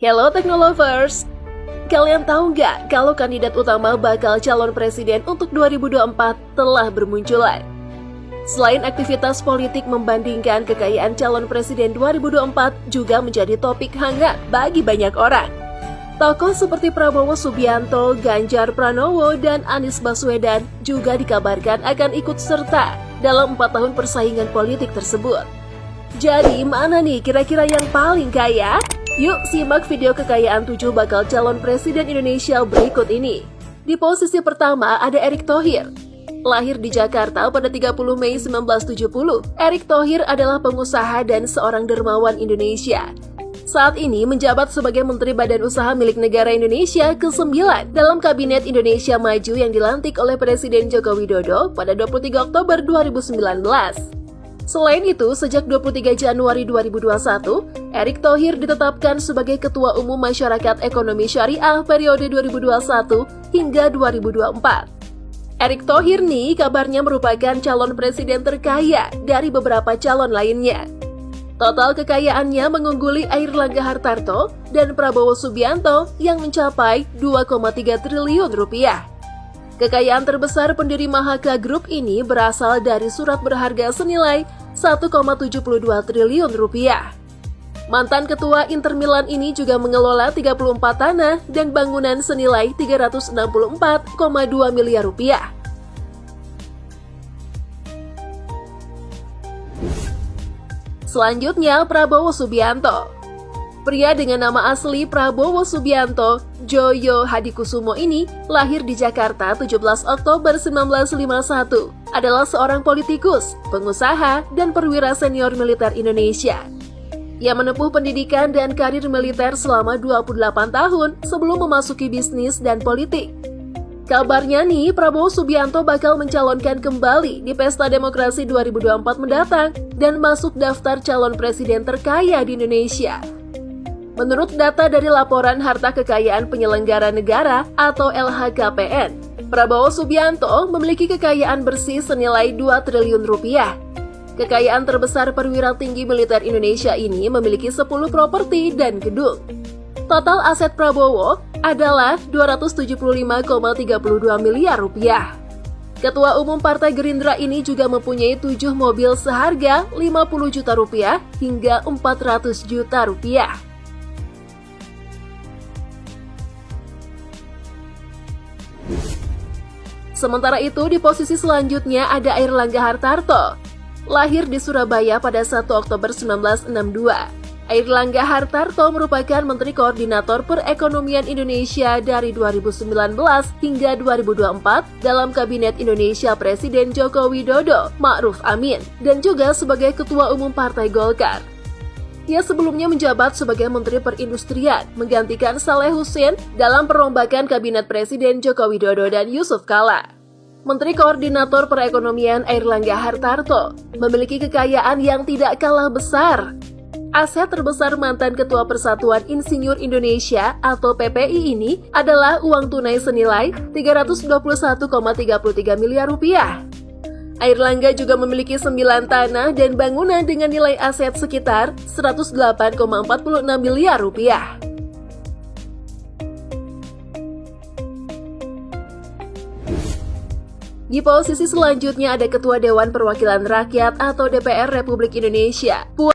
Hello Teknolovers! Kalian tahu nggak kalau kandidat utama bakal calon presiden untuk 2024 telah bermunculan? Selain aktivitas politik membandingkan kekayaan calon presiden 2024 juga menjadi topik hangat bagi banyak orang. Tokoh seperti Prabowo Subianto, Ganjar Pranowo, dan Anies Baswedan juga dikabarkan akan ikut serta dalam 4 tahun persaingan politik tersebut. Jadi mana nih kira-kira yang paling kaya? Yuk simak video kekayaan 7 bakal calon presiden Indonesia berikut ini. Di posisi pertama ada Erick Thohir. Lahir di Jakarta pada 30 Mei 1970, Erick Thohir adalah pengusaha dan seorang dermawan Indonesia. Saat ini menjabat sebagai Menteri Badan Usaha Milik Negara Indonesia ke-9 dalam Kabinet Indonesia Maju yang dilantik oleh Presiden Joko Widodo pada 23 Oktober 2019. Selain itu, sejak 23 Januari 2021, Erick Thohir ditetapkan sebagai Ketua Umum Masyarakat Ekonomi Syariah periode 2021 hingga 2024. Erick Thohir nih kabarnya merupakan calon presiden terkaya dari beberapa calon lainnya. Total kekayaannya mengungguli Airlangga Hartarto dan Prabowo Subianto yang mencapai 2,3 triliun rupiah. Kekayaan terbesar pendiri Mahaka Group ini berasal dari surat berharga senilai 1,72 triliun rupiah. Mantan ketua Inter Milan ini juga mengelola 34 tanah dan bangunan senilai 364,2 miliar rupiah. Selanjutnya, Prabowo Subianto. Pria dengan nama asli Prabowo Subianto, Joyo Hadikusumo ini lahir di Jakarta 17 Oktober 1951. Adalah seorang politikus, pengusaha, dan perwira senior militer Indonesia. Ia menempuh pendidikan dan karir militer selama 28 tahun sebelum memasuki bisnis dan politik. Kabarnya nih, Prabowo Subianto bakal mencalonkan kembali di Pesta Demokrasi 2024 mendatang dan masuk daftar calon presiden terkaya di Indonesia. Menurut data dari Laporan Harta Kekayaan Penyelenggara Negara atau LHKPN, Prabowo Subianto memiliki kekayaan bersih senilai 2 triliun rupiah. Kekayaan terbesar perwira tinggi militer Indonesia ini memiliki 10 properti dan gedung. Total aset Prabowo adalah 275,32 miliar rupiah. Ketua Umum Partai Gerindra ini juga mempunyai 7 mobil seharga 50 juta rupiah hingga 400 juta rupiah. Sementara itu, di posisi selanjutnya ada Airlangga Hartarto. Lahir di Surabaya pada 1 Oktober 1962. Airlangga Hartarto merupakan Menteri Koordinator Perekonomian Indonesia dari 2019 hingga 2024 dalam Kabinet Indonesia Presiden Joko Widodo, Ma'ruf Amin, dan juga sebagai Ketua Umum Partai Golkar. Ia sebelumnya menjabat sebagai Menteri Perindustrian, menggantikan Saleh Hussein dalam perombakan Kabinet Presiden Joko Widodo dan Yusuf Kala. Menteri Koordinator Perekonomian Airlangga Hartarto memiliki kekayaan yang tidak kalah besar. Aset terbesar mantan Ketua Persatuan Insinyur Indonesia atau PPI ini adalah uang tunai senilai 321,33 miliar rupiah. Airlangga juga memiliki 9 tanah dan bangunan dengan nilai aset sekitar 108,46 miliar rupiah. Di posisi selanjutnya ada Ketua Dewan Perwakilan Rakyat atau DPR Republik Indonesia, Puan